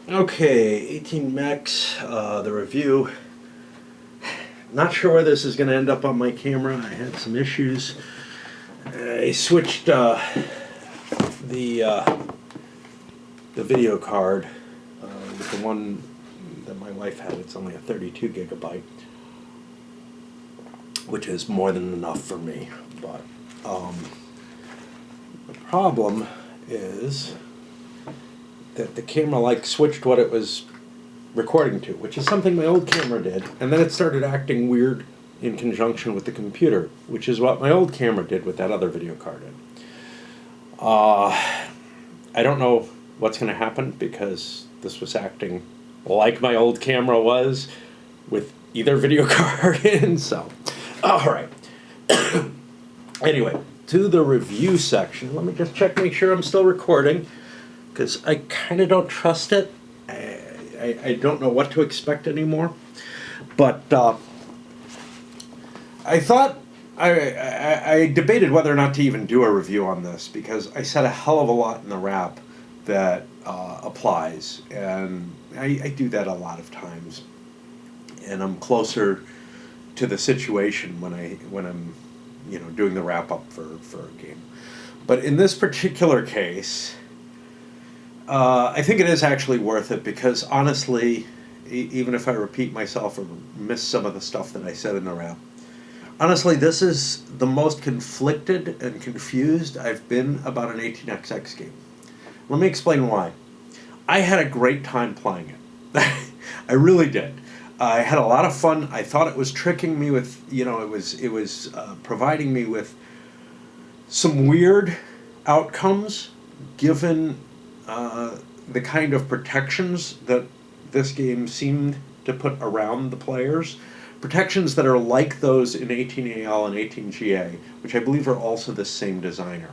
Okay, 18 Mex, the review. Not sure where this is going to end up on my camera. I had some issues. I switched the video card with the one that my wife had. It's only a 32 gigabyte, which is more than enough for me. But the problem is that the camera switched what it was recording to, which is something my old camera did, and then it started acting weird in conjunction with the computer, which is what my old camera did with that other video card in. I don't know what's going to happen because this was acting like my old camera was with either video card in, so all right. Anyway, to the review section. Let me just make sure I'm still recording, because I kind of don't trust it. I don't know what to expect anymore. But I thought, I debated whether or not to even do a review on this, because I said a hell of a lot in the wrap that applies, and I do that a lot of times, and I'm closer to the situation when I'm doing the wrap up for a game. But in this particular case, I think it is actually worth it, because honestly, even if I repeat myself or miss some of the stuff that I said in the wrap, honestly, this is the most conflicted and confused I've been about an 18xx game. Let me explain why. I had a great time playing it. I really did. I had a lot of fun. I thought it was tricking me with, it was providing me with some weird outcomes, given the kind of protections that this game seemed to put around the players. Protections that are like those in 18AL and 18GA, which I believe are also the same designer.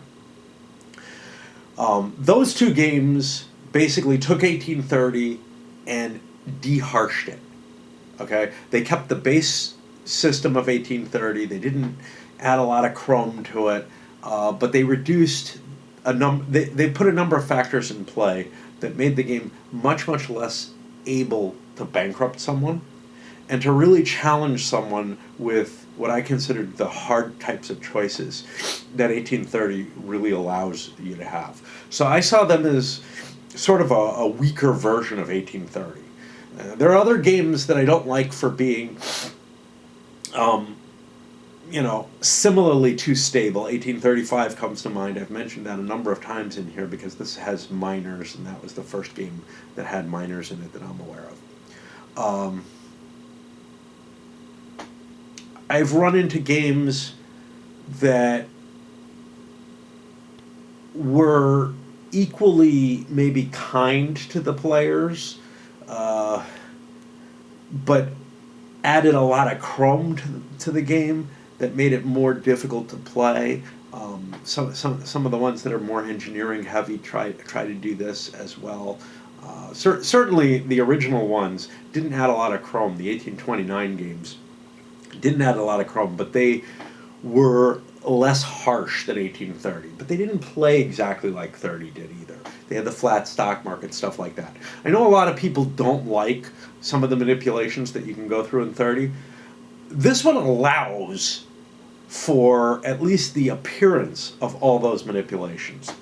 Those two games basically took 1830 and de-harshed it. Okay, they kept the base system of 1830. They didn't add a lot of chrome to it, but they reduced They put a number of factors in play that made the game much less able to bankrupt someone, and to really challenge someone with what I considered the hard types of choices that 1830 really allows you to have. So I saw them as sort of a weaker version of 1830. There are other games that I don't like for being, similarly too stable. 1835 comes to mind. I've mentioned that a number of times in here because this has miners, and that was the first game that had miners in it that I'm aware of. I've run into games that were equally maybe kind to the players, but added a lot of chrome to the game that made it more difficult to play. Some of the ones that are more engineering heavy try to do this as well. Certainly the original ones didn't add a lot of chrome. The 1829 games didn't add a lot of chrome, but they were less harsh than 1830. But they didn't play exactly like 30 did either. They had the flat stock market, stuff like that. I know a lot of people don't like some of the manipulations that you can go through in 30. This one allows for at least the appearance of all those manipulations,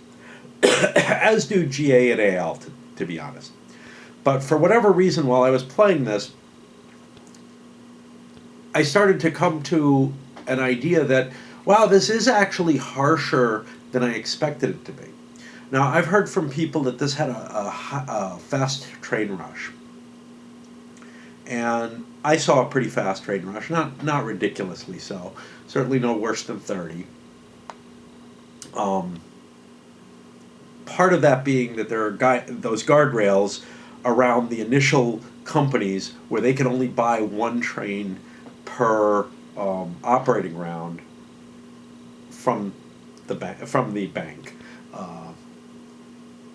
as do GA and AL, to be honest. But for whatever reason, while I was playing this, I started to come to an idea that, wow, this is actually harsher than I expected it to be. Now, I've heard from people that this had a fast train rush. And I saw a pretty fast train rush, not ridiculously so. Certainly no worse than 30. Part of that being that there are those guardrails around the initial companies where they can only buy one train per operating round from the bank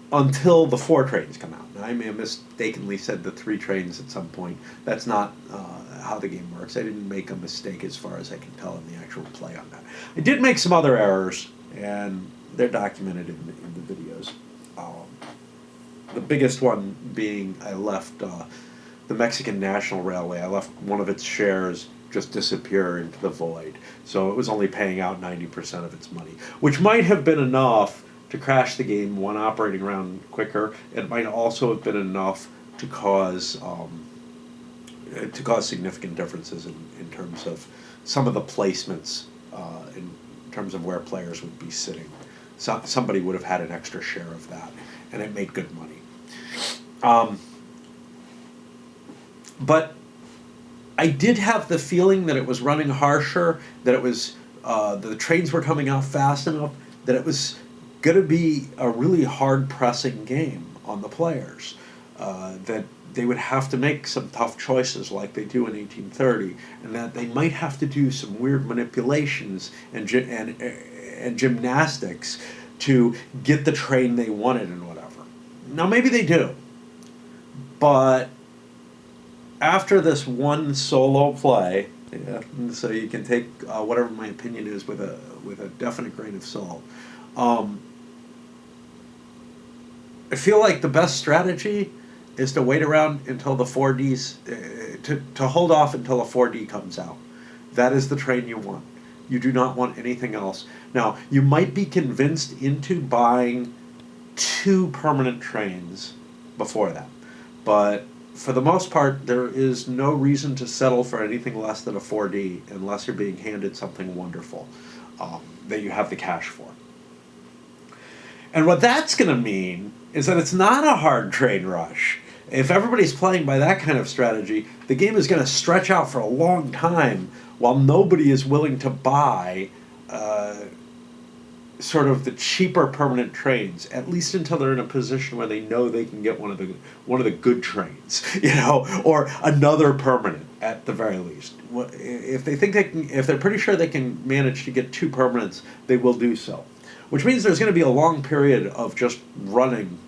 until the 4 trains come out. Now, I may have mistakenly said the 3 trains at some point. That's not how the game works. I didn't make a mistake as far as I can tell in the actual play on that. I did make some other errors, and they're documented in the videos. The biggest one being I left the Mexican National Railway. I left one of its shares just disappear into the void. So it was only paying out 90% of its money, which might have been enough to crash the game one operating round quicker. It might also have been enough to cause significant differences in terms of some of the placements, in terms of where players would be sitting. So somebody would have had an extra share of that, and it made good money. But I did have the feeling that it was running harsher, that it was the trains were coming out fast enough, that it was going to be a really hard pressing game on the players, that they would have to make some tough choices like they do in 1830, and that they might have to do some weird manipulations and gymnastics to get the train they wanted and whatever. Now maybe they do, but after this one solo play, so you can take whatever my opinion is with a definite grain of salt. I feel like the best strategy is to wait around until the 4Ds, to hold off until a 4D comes out. That is the train you want. You do not want anything else. Now, you might be convinced into buying 2 permanent trains before that, but for the most part, there is no reason to settle for anything less than a 4D unless you're being handed something wonderful that you have the cash for. And what that's going to mean is that it's not a hard train rush. If everybody's playing by that kind of strategy, the game is going to stretch out for a long time while nobody is willing to buy sort of the cheaper permanent trains, at least until they're in a position where they know they can get one of the good trains, or another permanent at the very least. If they think if they're pretty sure they can manage to get 2 permanents, they will do so. Which means there's going to be a long period of just running,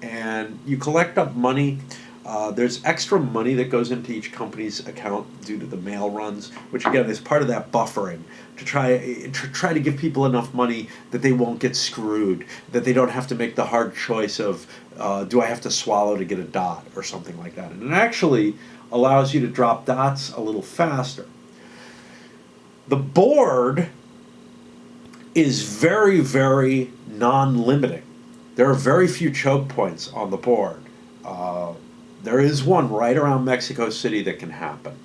and you collect up money. There's extra money that goes into each company's account due to the mail runs, which again is part of that buffering to try to give people enough money that they won't get screwed, that they don't have to make the hard choice of do I have to swallow to get a dot or something like that. And it actually allows you to drop dots a little faster. The board is very, very non-limiting. There are very few choke points on the board. There is one right around Mexico City that can happen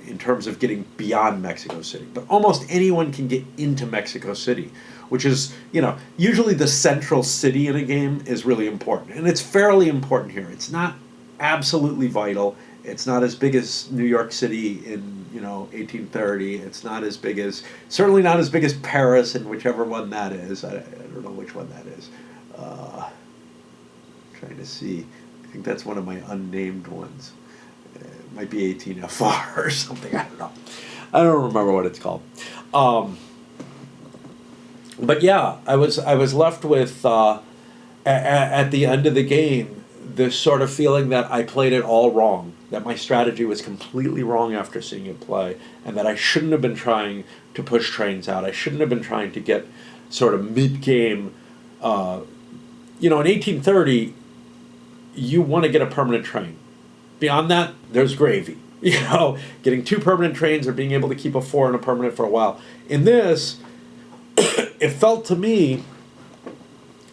in terms of getting beyond Mexico City. But almost anyone can get into Mexico City, which is, usually the central city in a game is really important. And it's fairly important here. It's not absolutely vital. It's not as big as New York City in 1830. It's not as big as, certainly not as big as Paris, and whichever one that is. I don't know which one that is. Trying to see. I think that's one of my unnamed ones. It might be 18FR or something. I don't know. I don't remember what it's called. But yeah, I was left with at the end of the game this sort of feeling that I played it all wrong, that my strategy was completely wrong after seeing it play, and that I shouldn't have been trying to push trains out. I shouldn't have been trying to get sort of mid-game. In 1830, you want to get a permanent train. Beyond that, there's gravy. Getting 2 permanent trains or being able to keep a 4 and a permanent for a while. In this, it felt to me,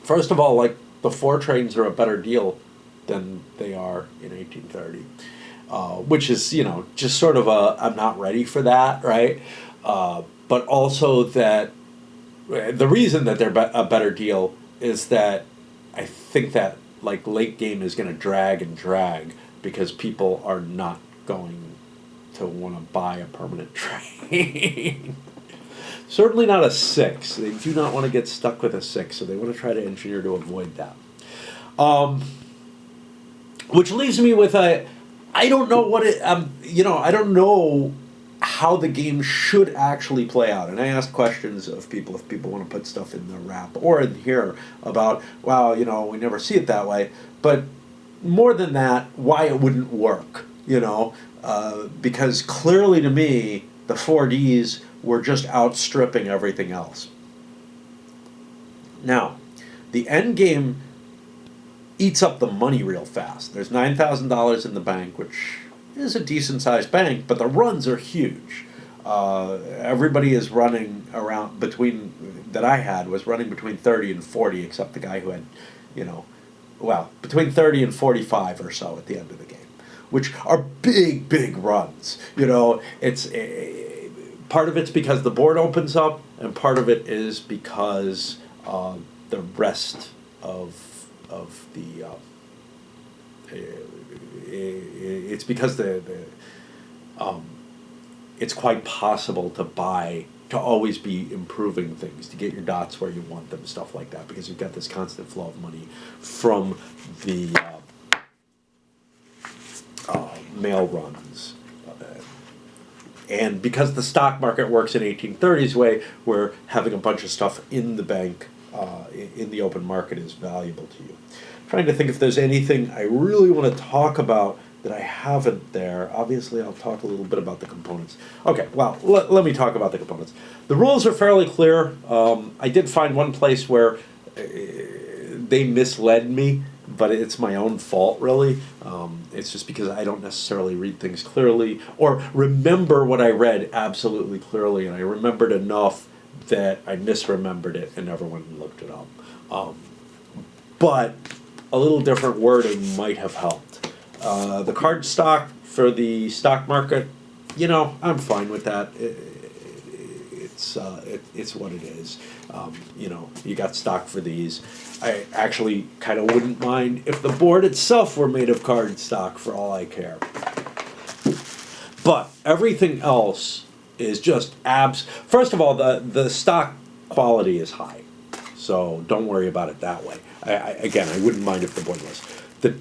first of all, like the 4 trains are a better deal than they are in 1830. Which is, just sort of I'm not ready for that, right? But also that the reason that they're a better deal is that I think that late game is going to drag because people are not going to want to buy a permanent train. Certainly not a 6. They do not want to get stuck with a 6, so they want to try to engineer to avoid that. Which leaves me with I don't know what I don't know how the game should actually play out. And I asked questions of people, if people want to put stuff in the wrap or in here about, wow, we never see it that way. But more than that, why it wouldn't work, because clearly to me, the 4Ds were just outstripping everything else. Now, the end game eats up the money real fast. There's $9,000 in the bank, which is a decent sized bank, but the runs are huge. Everybody is running around that I had was running between 30 and 40, except the guy who had, between 30 and 45 or so at the end of the game, which are big runs. It's part of it's because the board opens up, and part of it is because the rest of the it's because it's quite possible to always be improving things, to get your dots where you want them, stuff like that, because you've got this constant flow of money from the mail runs. And because the stock market works in 1830s way, where having a bunch of stuff in the bank, in the open market is valuable to you. I'm trying to think if there's anything I really want to talk about that I haven't there. Obviously, I'll talk a little bit about the components. Okay, well, let me talk about the components. The rules are fairly clear. I did find one place where they misled me, but it's my own fault, really. It's just because I don't necessarily read things clearly or remember what I read absolutely clearly, and I remembered enough that I misremembered it and never went and looked it up. But a little different wording might have helped. The card stock for the stock market, I'm fine with that. It's what it is. You got stock for these. I actually kind of wouldn't mind if the board itself were made of card stock, for all I care. But everything else is just abs. First of all, the stock quality is high, so don't worry about it that way. I wouldn't mind if the board was. The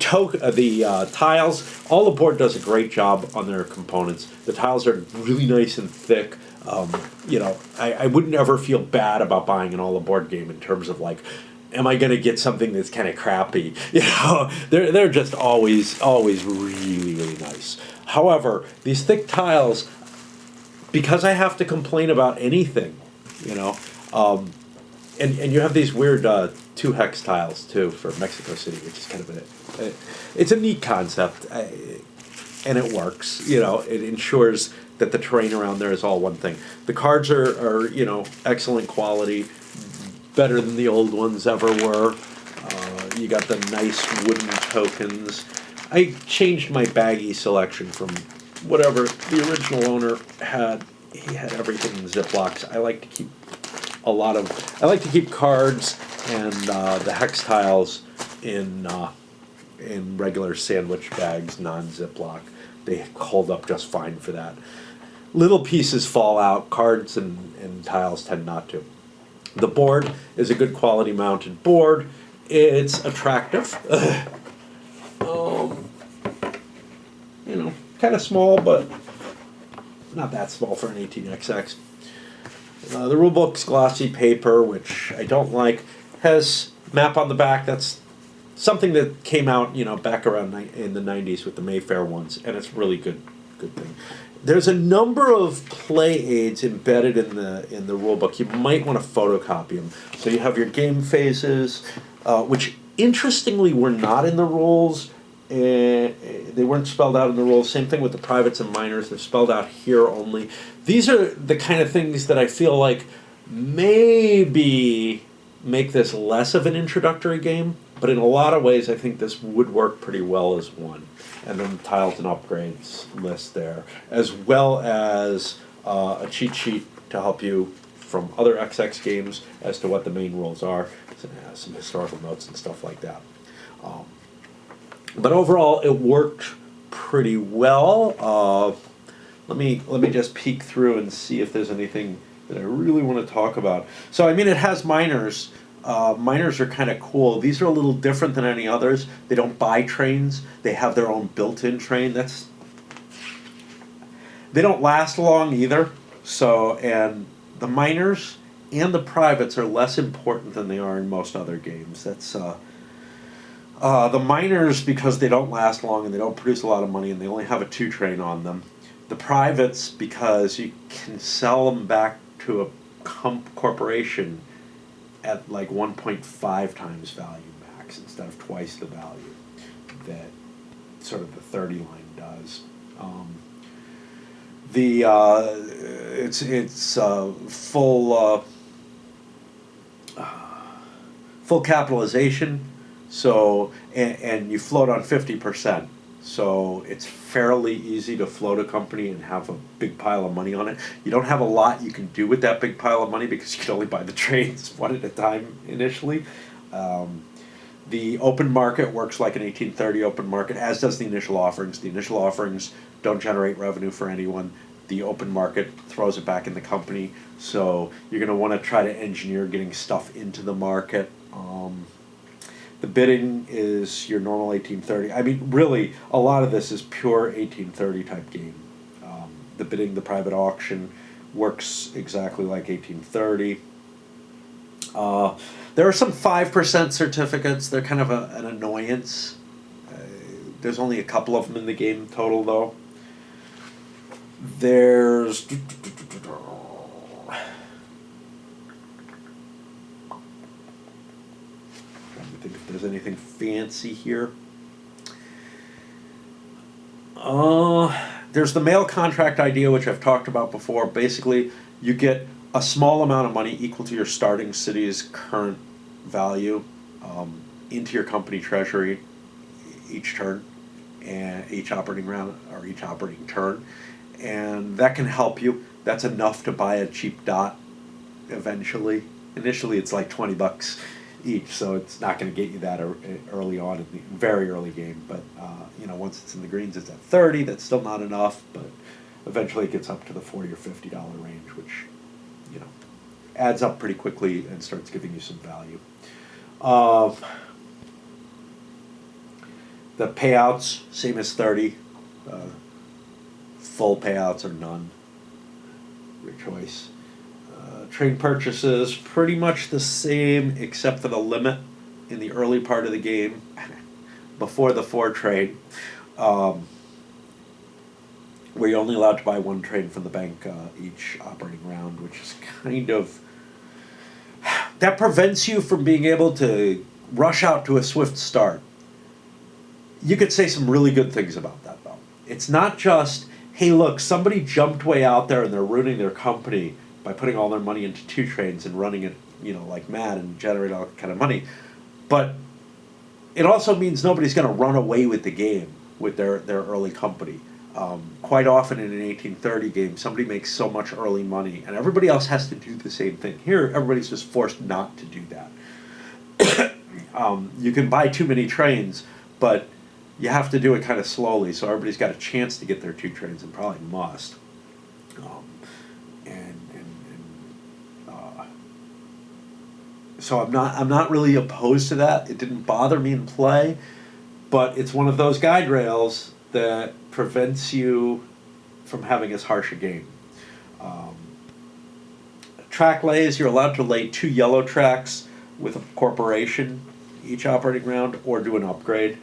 tiles, all the board does a great job on their components. The tiles are really nice and thick. I wouldn't ever feel bad about buying an all-aboard game in terms of am I going to get something that's kind of crappy? They're just always really nice. However, these thick tiles, because I have to complain about anything, and you have these weird 2 hex tiles too for Mexico City, which is kind of it's a neat concept, and it works. It ensures that the terrain around there is all one thing. The cards are excellent quality, better than the old ones ever were. You got the nice wooden tokens. I changed my baggie selection from whatever the original owner had. He had everything in Ziplocs. I like to keep cards and the hex tiles in regular sandwich bags, non-Ziploc. They hold up just fine for that. Little pieces fall out. Cards and tiles tend not to. The board is a good quality mounted board. It's attractive. Kind of small, but not that small for an 18XX. The rulebook's glossy paper, which I don't like, has map on the back. That's something that came out, back around in the 90s with the Mayfair ones, and it's really good thing. There's a number of play aids embedded in the rulebook. You might want to photocopy them. So you have your game phases, which interestingly were not in the rules. They weren't spelled out in the rules. Same thing with the privates and minors. They're spelled out here only. These are the kind of things that I feel like maybe make this less of an introductory game, but in a lot of ways I think this would work pretty well as one. And then the tiles and upgrades list there, as well as a cheat sheet to help you from other XX games as to what the main rules are, some historical notes and stuff like that. But overall, it worked pretty well. Let me just peek through and see if there's anything that I really want to talk about. So, it has minors. Minors are kind of cool. These are a little different than any others. They don't buy trains. They have their own built-in train. They don't last long either. So, and the minors and the privates are less important than they are in most other games. That's the minors, because they don't last long and they don't produce a lot of money and they only have a 2 train on them. The privates, because you can sell them back to a corporation at 1.5 times value $20 instead of twice the value that sort of the 30 line does. It's full capitalization, so and you float on 50%. So it's fairly easy to float a company and have a big pile of money on it. You don't have a lot you can do with that big pile of money because you can only buy the trades one at a time initially. The open market works like an 1830 open market, as does the initial offerings. The initial offerings don't generate revenue for anyone. The open market throws it back in the company. So you're going to want to try to engineer getting stuff into the market. The bidding is your normal 1830. I mean, really, a lot of this is pure 1830 type game. The bidding, the private auction, works exactly like 1830. There are some 5% certificates. They're kind of an annoyance. There's only a couple of them in the game total, though. There's... think if there's anything fancy here. There's the mail contract idea, which I've talked about before. Basically, you get a small amount of money equal to your starting city's current value into your company treasury each turn, and each operating round or each operating turn, and that can help you. That's enough to buy a cheap dot eventually. Initially, it's like $20 each, so it's not going to get you that early on in the very early game. But once it's in the greens, it's at 30. That's still not enough, but eventually it gets up to the $40 or $50 range, which adds up pretty quickly and starts giving you some value. The payouts, same as 30. Full payouts or none. Your choice. Trade purchases, pretty much the same except for the limit in the early part of the game, before the 4 trade, where you're only allowed to buy 1 trade from the bank each operating round, which is kind of... that prevents you from being able to rush out to a swift start. You could say some really good things about that, though. It's not just, hey, look, somebody jumped way out there and they're ruining their company by putting all their money into 2 trades and running it, like mad and generate all that kind of money. But it also means nobody's going to run away with the game with their early company. Quite often in an 1830 game, somebody makes so much early money, and everybody else has to do the same thing. Here, everybody's just forced not to do that. You can buy too many trains, but you have to do it kind of slowly, so everybody's got a chance to get their 2 trains, and probably must. So I'm not really opposed to that. It didn't bother me in play, but it's one of those guide rails that prevents you from having as harsh a game. Track lays, you're allowed to lay 2 yellow tracks with a corporation each operating round, or do an upgrade.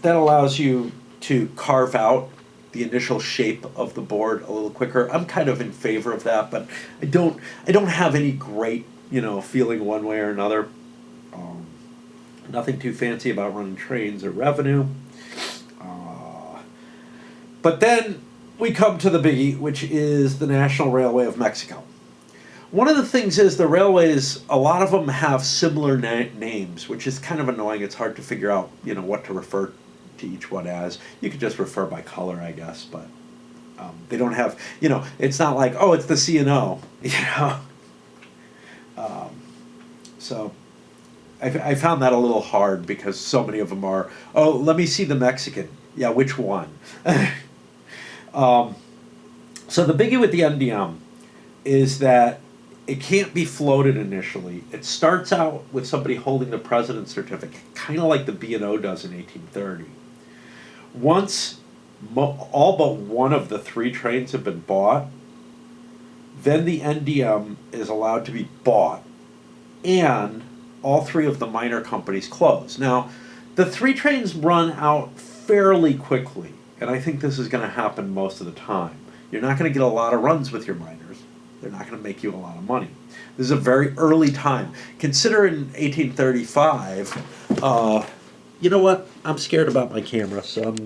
That allows you to carve out the initial shape of the board a little quicker. I'm kind of in favor of that, but I don't have any great feeling one way or another. Nothing too fancy about running trains or revenue. But then we come to the biggie, which is the National Railway of Mexico. One of the things is the railways, a lot of them have similar names, which is kind of annoying. It's hard to figure out what to refer to each one as. You could just refer by color, I guess, but they don't have, it's not like, oh, it's the C&O, so I found that a little hard because so many of them are, oh, let me see the Mexican. Yeah, which one? So the biggie with the NDM is that it can't be floated initially. It starts out with somebody holding the president's certificate, kind of like the B&O does in 1830. Once all but one of the 3 trains have been bought, then the NDM is allowed to be bought, and all 3 of the minor companies close. Now, the 3 trains run out fairly quickly, and I think this is going to happen most of the time. You're not going to get a lot of runs with your minors. They're not going to make you a lot of money. This is a very early time. Consider in 1835, you know what? I'm scared about my camera, so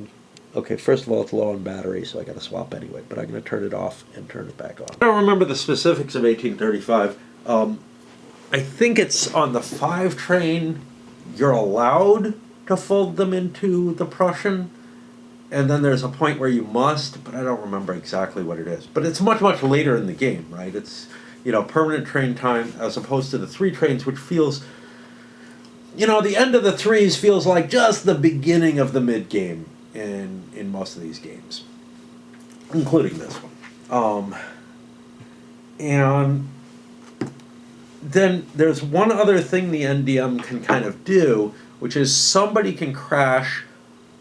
okay, first of all, it's low on battery, so I got to swap anyway, but I'm going to turn it off and turn it back on. I don't remember the specifics of 1835. I think it's on the 5 train, you're allowed to fold them into the Prussian, and then there's a point where you must, but I don't remember exactly what it is. But it's much, much later in the game, right? It's, permanent train time as opposed to the 3 trains, which feels, the end of the 3s feels like just the beginning of the mid-game in most of these games, including this one. And then there's one other thing the NDM can kind of do, which is somebody can crash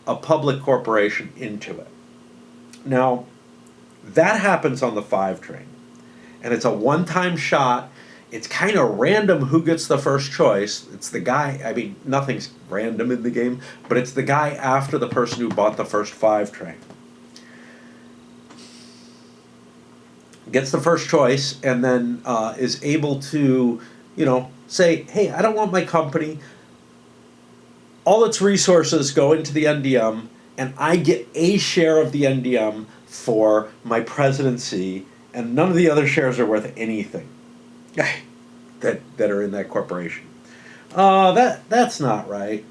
a public corporation into it. Now, that happens on the 5 train, and it's a one-time shot. It's kind of random who gets the first choice. It's the guy, nothing's random in the game, but it's the guy after the person who bought the first 5 train. Gets the first choice and then is able to, say, hey, I don't want my company. All its resources go into the NDM, and I get a share of the NDM for my presidency, and none of the other shares are worth anything that are in that corporation. That's not right.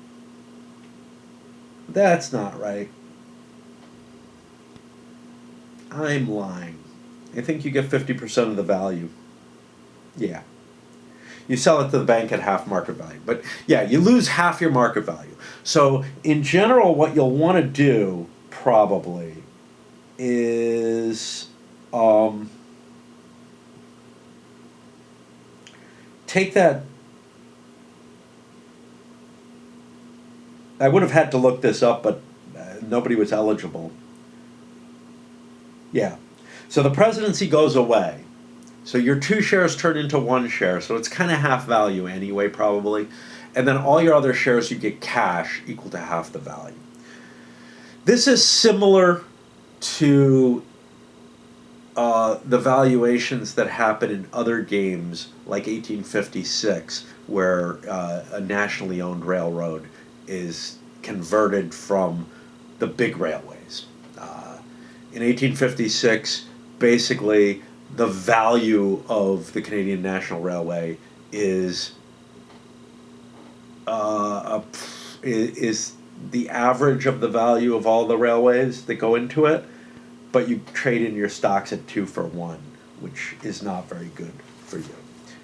That's not right. I'm lying. I think you get 50% of the value. Yeah. You sell it to the bank at half market value. But yeah, you lose half your market value. So in general, what you'll want to do probably is take that. I would have had to look this up, but nobody was eligible. Yeah. So the presidency goes away. So your 2 shares turn into 1 share. So it's kind of half value anyway, probably. And then all your other shares, you get cash equal to half the value. This is similar to the valuations that happen in other games, like 1856, where a nationally owned railroad is converted from the big railways. In 1856, basically, the value of the Canadian National Railway is the average of the value of all the railways that go into it, but you trade in your stocks at 2 for 1, which is not very good for you.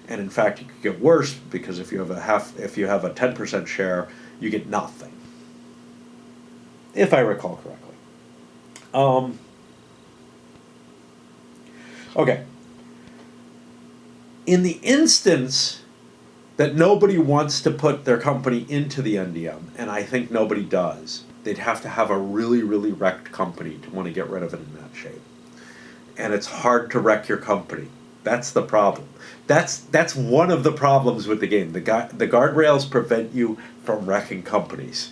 And in fact, it could get worse because if you have a 10% share, you get nothing, if I recall correctly. Okay. In the instance that nobody wants to put their company into the NDM, and I think nobody does, they'd have to have a really, really wrecked company to want to get rid of it in that shape. And it's hard to wreck your company. That's the problem. That's one of the problems with the game. The guardrails prevent you from wrecking companies.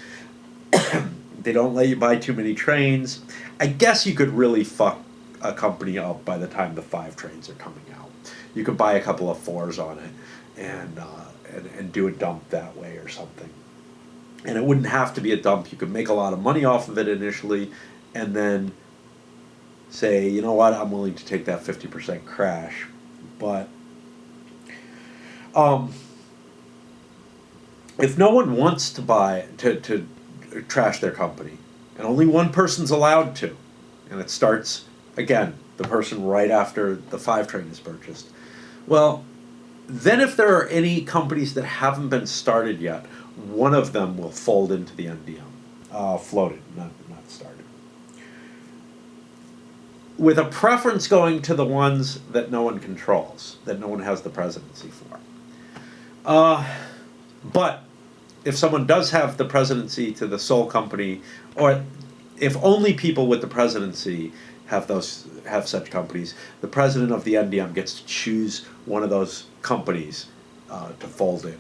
They don't let you buy too many trains. I guess you could really fuck a company up by the time the 5 trains are coming out. You could buy a couple of 4s on it and do a dump that way or something. And it wouldn't have to be a dump. You could make a lot of money off of it initially and then say, you know what, I'm willing to take that 50% crash. But if no one wants to buy to trash their company, and only one person's allowed to, and it starts again, the person right after the 5 train is purchased, well, then if there are any companies that haven't been started yet, one of them will fold into the NDM, floated, not started, with a preference going to the ones that no one controls, that no one has the presidency for. But if someone does have the presidency to the sole company, or if only people with the presidency have such companies, the president of the NDM gets to choose one of those companies to fold in.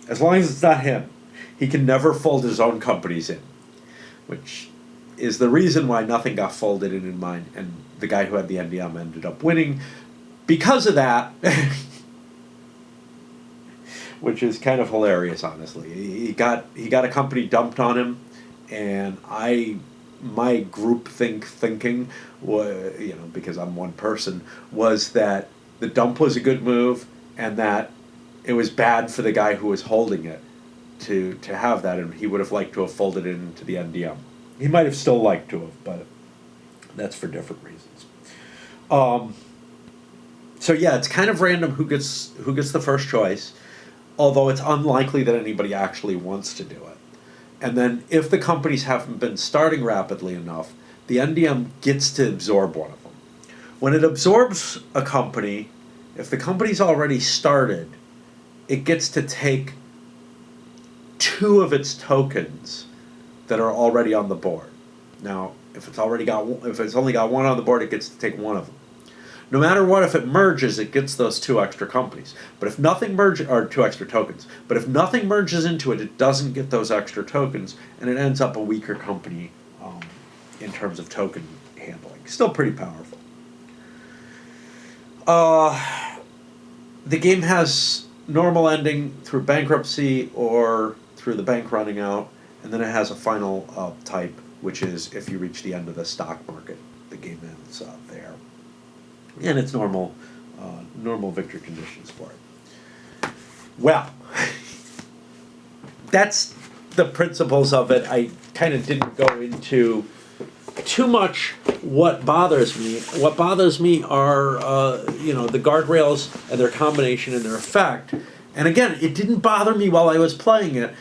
As long as it's not him, he can never fold his own companies in, which is the reason why nothing got folded in mine, and the guy who had the NDM ended up winning. because of that, which is kind of hilarious, honestly. He got a company dumped on him, and my thinking was, because I'm one person, was that the dump was a good move, and that it was bad for the guy who was holding it to have that, and he would have liked to have folded it into the NDM. He might have still liked to have, but that's for different reasons. So yeah, it's kind of random who gets the first choice, although it's unlikely that anybody actually wants to do it. And then if the companies haven't been starting rapidly enough, the NDM gets to absorb one of them. When it absorbs a company, if the company's already started, it gets to take 2 of its tokens that are already on the board. Now, if it's only got 1 on the board, it gets to take 1 of them. No matter what, if it merges, it gets those 2 extra companies. But if nothing merges, or 2 extra tokens. But if nothing merges into it, it doesn't get those extra tokens, and it ends up a weaker company in terms of token handling. Still pretty powerful. The game has normal ending through bankruptcy or through the bank running out, and then it has a final type, which is if you reach the end of the stock market, the game ends there. And it's normal victory conditions for it. Well, that's the principles of it. I kind of didn't go into too much what bothers me. What bothers me are, the guardrails and their combination and their effect. And again, it didn't bother me while I was playing it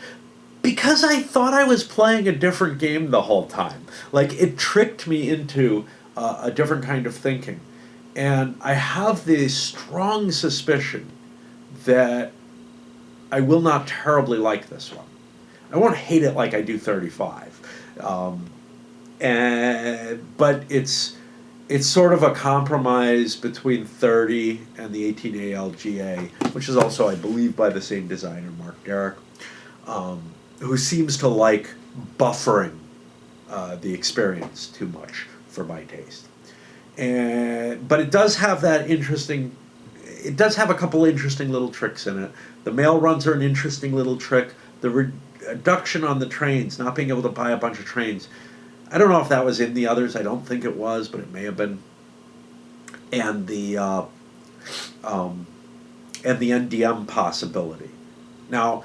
because I thought I was playing a different game the whole time. Like, it tricked me into a different kind of thinking. And I have this strong suspicion that I will not terribly like this one. I won't hate it like I do 35. But it's sort of a compromise between 30 and the 18A LGA, which is also, I believe, by the same designer, Mark Derrick, who seems to like buffering the experience too much for my taste. But it does have that interesting. It does have a couple interesting little tricks in it. The mail runs are an interesting little trick. The reduction on the trains, not being able to buy a bunch of trains. I don't know if that was in the others. I don't think it was, but it may have been. And the NDM possibility. Now,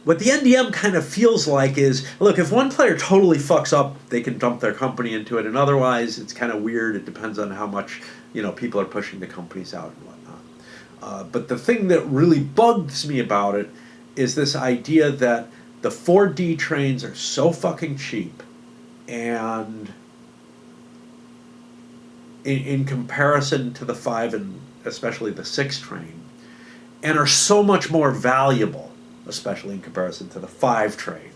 what the NDM kind of feels like is, look, if one player totally fucks up, they can dump their company into it, and otherwise it's kind of weird. It depends on how much, people are pushing the companies out and whatnot. But the thing that really bugs me about it is this idea that the 4D trains are so fucking cheap, and in comparison to the 5 and especially the 6 train, and are so much more valuable, especially in comparison to the 5 train.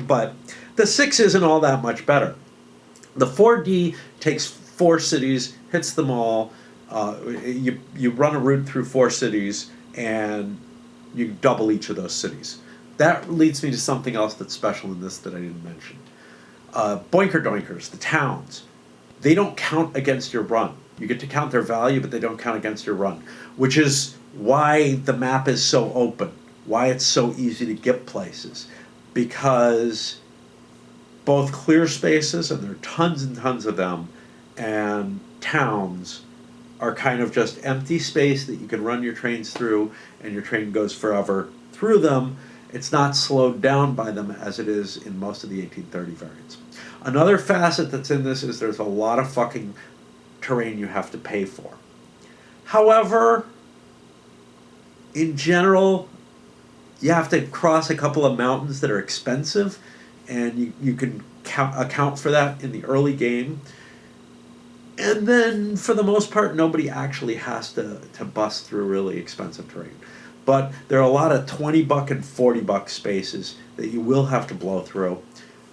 But the 6 isn't all that much better. The 4D takes 4 cities, hits them all. You run a route through 4 cities, and you double each of those cities. That leads me to something else that's special in this that I didn't mention. Boinker Doinkers, the towns, they don't count against your run. You get to count their value, but they don't count against your run, which is why the map is so open, why it's so easy to get places, because both clear spaces, and there are tons and tons of them, and towns are kind of just empty space that you can run your trains through, and your train goes forever through them. It's not slowed down by them as it is in most of the 1830 variants. Another facet that's in this is there's a lot of fucking terrain you have to pay for. However, in general, you have to cross a couple of mountains that are expensive, and you can account for that in the early game. And then, for the most part, nobody actually has to bust through really expensive terrain. But there are a lot of $20 and $40 spaces that you will have to blow through.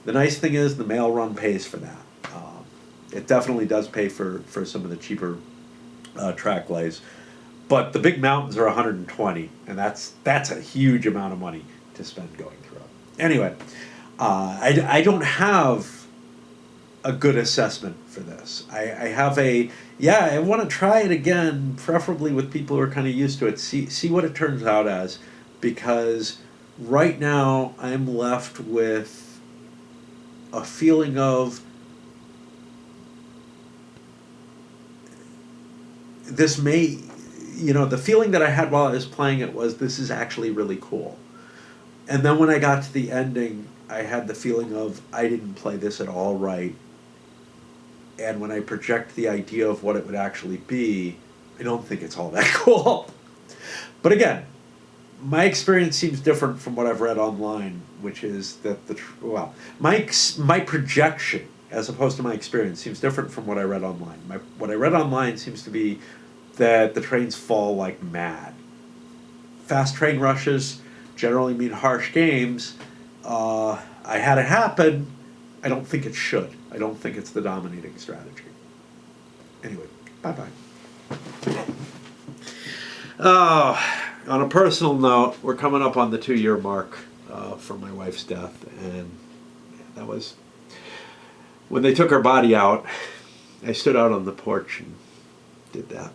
The nice thing is the mail run pays for that. It definitely does pay for some of the cheaper track lays. But the big mountains are 120, and that's a huge amount of money to spend going through it. Anyway, I don't have a good assessment for this. I have I want to try it again, preferably with people who are kind of used to it. See what it turns out as, because right now I'm left with a feeling of this may, the feeling that I had while I was playing it was this is actually really cool. And then when I got to the ending, I had the feeling of I didn't play this at all right. And when I project the idea of what it would actually be, I don't think it's all that cool. But again, my experience seems different from what I've read online, which is that my projection as opposed to my experience seems different from what I read online. What I read online seems to be that the trains fall like mad. Fast train rushes generally mean harsh games. I had it happen. I don't think it should. I don't think it's the dominating strategy. Anyway, bye-bye. On a personal note, we're coming up on the 2-year mark for my wife's death, and that was when they took her body out. I stood out on the porch and did that.